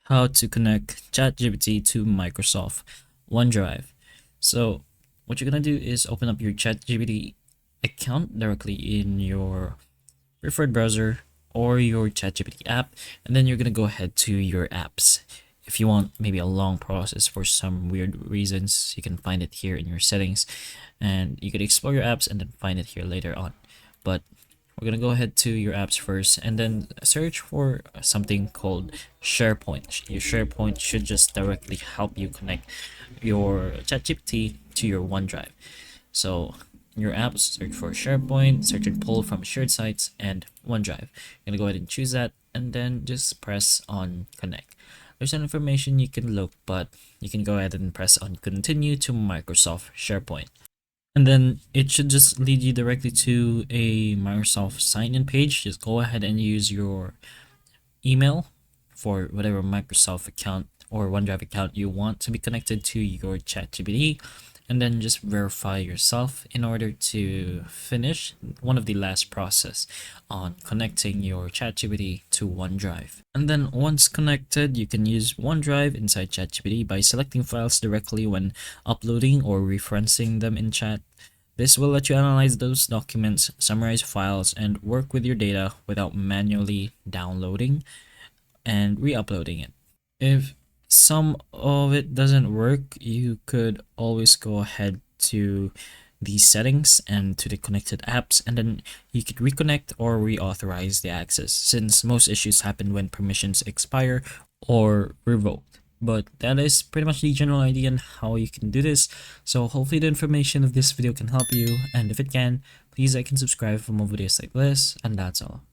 how to connect ChatGPT to Microsoft OneDrive. So what you're gonna do is open up your ChatGPT account directly in your preferred browser or your ChatGPT app, and then you're gonna go ahead to your apps. If you want maybe a long process for some weird reasons, you can find it here in your settings, and you could explore your apps and then find it here later on. But we're gonna go ahead to your apps first and then search for something called SharePoint. Your SharePoint should just directly help you connect your ChatGPT to your OneDrive. So in your apps, search for SharePoint, search and pull from shared sites, and OneDrive. You're gonna go ahead and choose that and then just press on connect. There's some information you can look, but you can go ahead and press on continue to Microsoft SharePoint. And then it should just lead you directly to a Microsoft sign-in page. Just go ahead and use your email for whatever Microsoft account or OneDrive account you want to be connected to your ChatGPT, and then just verify yourself in order to finish one of the last process on connecting your ChatGPT to OneDrive. And then once connected, you can use OneDrive inside ChatGPT by selecting files directly when uploading or referencing them in chat. This will let you analyze those documents, summarize files, and work with your data without manually downloading and re-uploading it. If some of it doesn't work, you could always go ahead to the settings and to the connected apps, and then you could reconnect or reauthorize the access, since most issues happen when permissions expire or revoked. But that is pretty much the general idea on how you can do this. So hopefully the information of this video can help you, and if it can, please like and subscribe for more videos like this, and that's all.